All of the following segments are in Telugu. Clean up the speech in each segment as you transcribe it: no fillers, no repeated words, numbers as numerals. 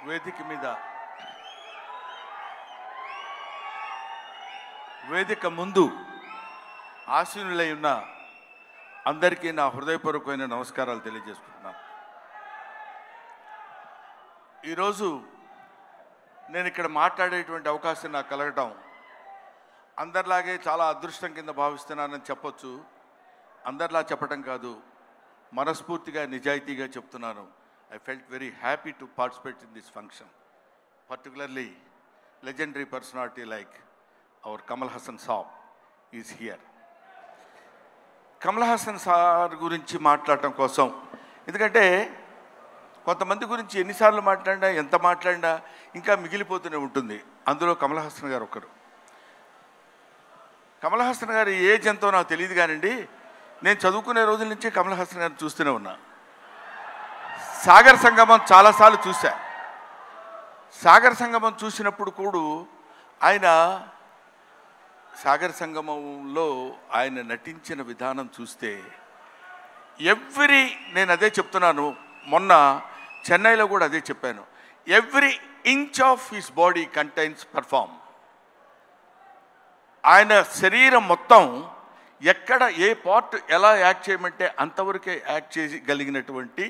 వేదిక ముందు ఆశీనులై ఉన్న అందరికీ నా హృదయపూర్వకమైన నమస్కారాలు తెలియజేసుకుంటున్నాను. ఈరోజు నేను ఇక్కడ మాట్లాడేటువంటి అవకాశం నాకు కలగటం అందరిలాగే చాలా అదృష్టం కింద భావిస్తున్నానని చెప్పొచ్చు. అందరిలా చెప్పటం కాదు, మనస్ఫూర్తిగా నిజాయితీగా చెప్తున్నాను. I felt very happy to participate in this function, particularly legendary personality like our Kamal Haasan Saab is here. Kamal Haasan sir గురించి మాట్లాడటం కోసం, ఎందుకంటే కొంతమంది గురించి ఎన్నిసార్లు మాట్లాడినా ఎంత మాట్లాడినా ఇంకా మిగిలిపోతూనే ఉంటుంది. అందులో కమల్ హాసన్ గారు ఒకరు. కమల్ హాసన్ గారు ఏజ్ ఎంతో నాకు తెలియదు కానండి, నేను చదువుకునే రోజుల నుంచి కమల్ హాసన్ గారిని చూస్తూనే ఉన్నా. సాగర్ సంగమం చాలాసార్లు చూశా. సాగర్ సంగమం చూసినప్పుడు కూడా ఆయన సాగర్ సంగమంలో ఆయన నటించిన విధానం చూస్తే నేను అదే చెప్తున్నాను, మొన్న చెన్నైలో కూడా అదే చెప్పాను, every inch of his body contains perform. ఆయన శరీరం మొత్తం ఎక్కడ ఏ పార్ట్ ఎలా యాక్ట్ చేయమంటే అంతవరకే యాక్ట్ చేయగలిగినటువంటి,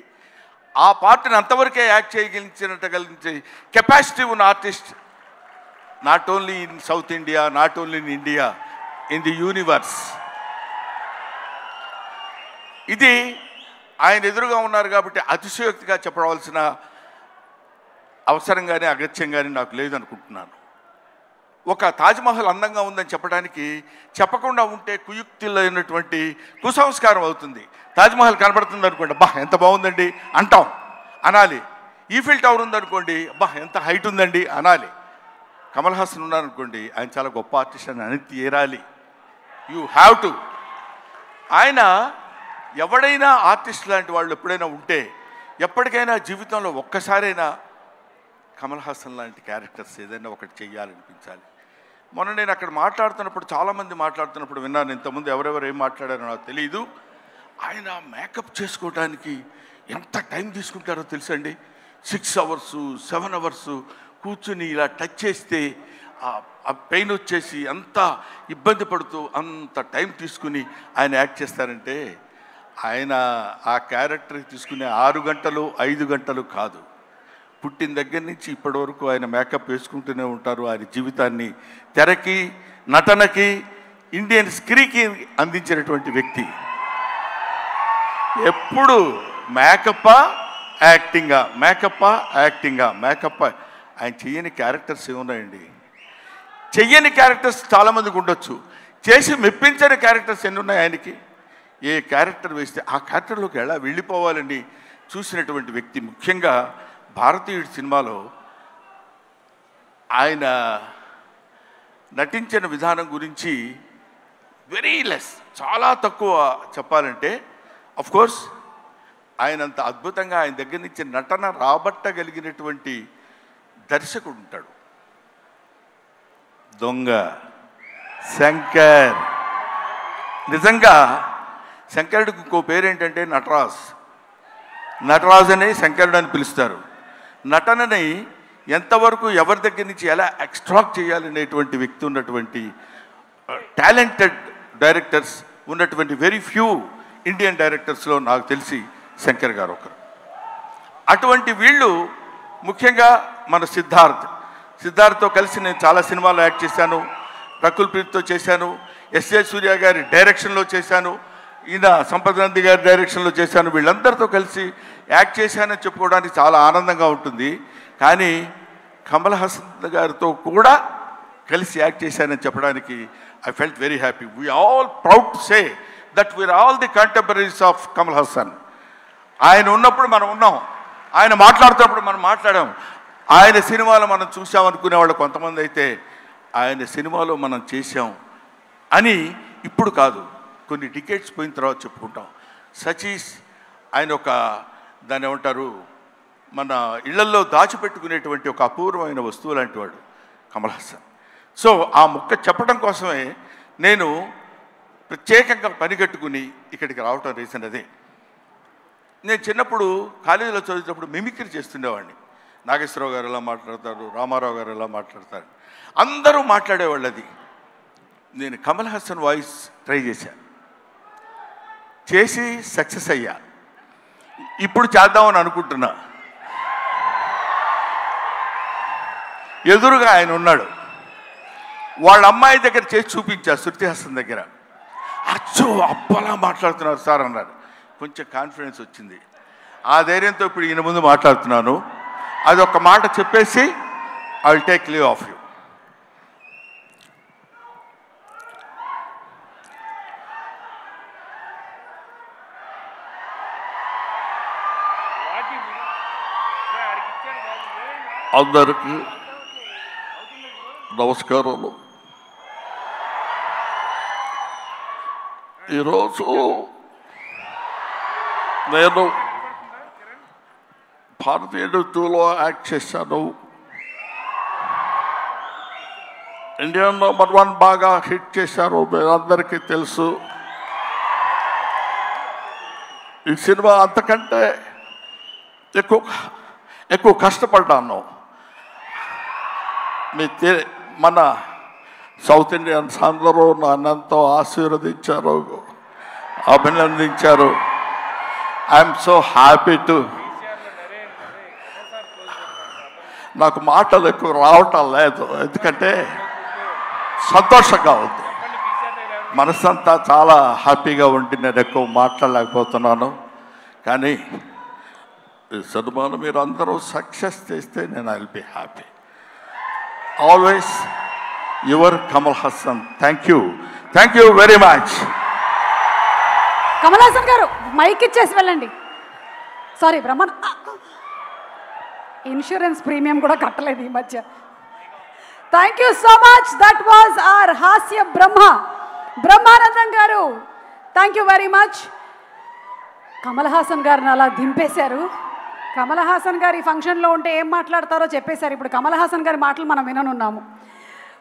ఆ పార్ట్ని అంతవరకే యాక్ట్ చేయగలిగించే కెపాసిటీ ఉన్న artist not only in south India, not only in India, in the universe. ఇది ఆయన ఎదురుగా ఉన్నారు కాబట్టి అతిశయోక్తిగా చెప్పవలసిన అవసరం కానీ అగత్యం కానీ నాకు లేదనుకుంటున్నాను. ఒక తాజ్మహల్ అందంగా ఉందని చెప్పడానికి చెప్పకుండా ఉంటే కుయుక్తులైనటువంటి కుసంస్కారం అవుతుంది. తాజ్మహల్ కనబడుతుంది అనుకోండి, అబ్బా ఎంత బాగుందండి అంటాం, అనాలి. ఈఫిల్ టవర్ ఉందనుకోండి, అబ్బా ఎంత హైట్ ఉందండి అనాలి. కమల్ హాసన్ ఉన్నారనుకోండి, ఆయన చాలా గొప్ప ఆర్టిస్ట్ అని అని తీరాలి. You have to. ఆయన ఎవడైనా ఆర్టిస్ట్ లాంటి వాళ్ళు ఎప్పుడైనా ఉంటే ఎప్పటికైనా జీవితంలో ఒక్కసారైనా కమల్ హాసన్ లాంటి క్యారెక్టర్స్ ఏదైనా ఒకటి చెయ్యాలనిపించాలి. మొన్న నేను అక్కడ మాట్లాడుతున్నప్పుడు చాలామంది మాట్లాడుతున్నప్పుడు విన్నాను, ఇంతకుముందు ఎవరెవరు ఏం మాట్లాడారో నాకు తెలియదు. ఆయన మేకప్ చేసుకోవడానికి ఎంత టైం తీసుకుంటారో తెలుసండి. 6 hours 7 hours కూర్చుని ఇలా టచ్ చేస్తే ఆ పెయిన్ వచ్చేసి అంత ఇబ్బంది పడుతూ అంత టైం తీసుకుని ఆయన యాక్ట్ చేస్తారంటే, ఆయన ఆ క్యారెక్టర్కి తీసుకునే 6 గంటలు 5 గంటలు కాదు, పుట్టిన దగ్గర నుంచి ఇప్పటి వరకు ఆయన మేకప్ వేసుకుంటూనే ఉంటారు. ఆయన జీవితాన్ని తెరకి, నటనకి, ఇండియన్ స్క్రీన్కి అందించినటువంటి వ్యక్తి. ఎప్పుడు మేకప్పా యాక్టింగా, మేకప్పా యాక్టింగా, మేకప్పా. ఆయన చెయ్యని క్యారెక్టర్స్ ఏమున్నాయండి? చెయ్యని క్యారెక్టర్స్ చాలామందికి ఉండొచ్చు, చేసి మెప్పించని క్యారెక్టర్స్ ఎన్ని ఉన్నాయి ఆయనకి. ఏ క్యారెక్టర్ వేస్తే ఆ క్యారెక్టర్లోకి ఎలా వెళ్ళిపోవాలని చూసినటువంటి వ్యక్తి. ముఖ్యంగా భారతీయుడి సినిమాలో ఆయన నటించిన విధానం గురించి వెరీ లెస్, చాలా తక్కువ చెప్పాలంటే. అఫ్కోర్స్ ఆయన అంత అద్భుతంగా ఆయన దగ్గర నుంచి నటన రాబట్టగలిగినటువంటి దర్శకుడు ఉంటాడు. దొంగ శంకర్. నిజంగా శంకరుడికి ఇంకో పేరేంటంటే నటరాజ్. నటరాజ్ అని శంకరుడు అని పిలుస్తారు. నటనని ఎంతవరకు ఎవరి దగ్గర నుంచి ఎలా ఎక్స్ట్రాక్ట్ చేయాలనేటువంటి వ్యక్తి ఉన్నటువంటి టాలెంటెడ్ డైరెక్టర్స్ ఉన్నటువంటి వెరీ ఫ్యూ ఇండియన్ డైరెక్టర్స్లో నాకు తెలిసి శంకర్ గారు ఒకరు. అటువంటి వీళ్ళు ముఖ్యంగా మన సిద్ధార్థ్తో కలిసి నేను చాలా సినిమాల్లో యాక్ట్ చేశాను. రకుల్ ప్రీత్తో చేశాను, ఎస్ఏ సూర్య గారి డైరెక్షన్లో చేశాను, ఈయన సంపత్ నంది గారి డైరెక్షన్లో చేశాను. వీళ్ళందరితో కలిసి యాక్ట్ చేశానని చెప్పుకోవడానికి చాలా ఆనందంగా ఉంటుంది. కానీ కమల్ హాసన్ గారితో కూడా కలిసి యాక్ట్ చేశానని చెప్పడానికి I felt very happy. We all proud to say that we are all the contemporaries of Kamal Haasan. ఆయన ఉన్నప్పుడు మనం ఉన్నాం, ఆయన మాట్లాడుతున్నప్పుడు మనం మాట్లాడాం. ఆయన సినిమాలో మనం చూసామనుకునే వాళ్ళు కొంతమంది అయితే ఆయన సినిమాలో మనం చేశాం అని ఇప్పుడు కాదు, కొన్ని డికేట్స్ పోయిన తర్వాత చెప్పుకుంటాం. సచీస్ ఆయన ఒక దాన్ని ఏమంటారు, మన ఇళ్లల్లో దాచిపెట్టుకునేటువంటి ఒక అపూర్వమైన వస్తువు లాంటి వాడు కమల్ హాసన్. సో ఆ ముక్క చెప్పడం కోసమే నేను ప్రత్యేకంగా పనిగట్టుకుని ఇక్కడికి రావటం రీజన్ అదే. నేను చిన్నప్పుడు కాలేజీలో చదివేటప్పుడు మిమిక్రీ చేస్తుండేవాడిని. నాగేశ్వరరావు గారు ఎలా మాట్లాడతారు, రామారావు గారు ఎలా మాట్లాడతారు, అందరూ మాట్లాడేవాళ్ళు. అది నేను కమల్ హాసన్ వాయిస్ ట్రై చేసి సక్సెస్ అయ్యా. ఇప్పుడు చేద్దామని అనుకుంటున్నా. ఎదురుగా ఆయన ఉన్నాడు, వాళ్ళ అమ్మాయి దగ్గర చేసి చూపించా, శృతి హాసన్ దగ్గర. అచ్చో అప్పలా మాట్లాడుతున్నారు సార్ అన్నారు. కొంచెం కాన్ఫిడెన్స్ వచ్చింది. ఆ ధైర్యంతో ఇప్పుడు ఈయన ముందు మాట్లాడుతున్నాను. అది ఒక మాట చెప్పేసి I will take leave of you. అందరికీ నమస్కారాలు. ఈరోజు నేను భారతీయుడు 2లో యాక్ట్ చేశాను. ఇండియన్ నెంబర్ 1 బాగా హిట్ చేశారు, మీరందరికీ తెలుసు. ఈ సినిమా అంతకంటే ఎక్కువ కష్టపడ్డాను. మన సౌత్ ఇండియన్స్ అందరూ నన్నంతో ఆశీర్వదించారు, అభినందించారు. I'm so happy to. నాకు మాటలు ఎక్కువ రావటం లేదు, ఎందుకంటే సంతోషంగా ఉంది. మనసంతా చాలా హ్యాపీగా ఉండి నేను ఎక్కువ మాట్లాడలేకపోతున్నాను. కానీ ఈ సినిమాను మీరు అందరూ సక్సెస్ చేస్తే నేను I will be happy. Always your Kamal Haasan. Thank you very much. Kamal Haasan గారు మైక్ ఇచ్చేసి వెళ్ళండి. సారీ బ్రహ్మన్, ఇన్సూరెన్స్ ప్రీమియం కూడా కట్టలేదు ఈ మధ్య. Thank you so much. That was our హాస్య బ్రహ్మానందం గారు. Thank you very much. Kamal Haasan గారిని అలా దింపేశారు. కమల్ హాసన్ గారి ఫంక్షన్లో ఉంటే ఏం మాట్లాడతారో చెప్పేశారు. ఇప్పుడు కమల్ హాసన్ గారి మాటలు మనం విననున్నాము.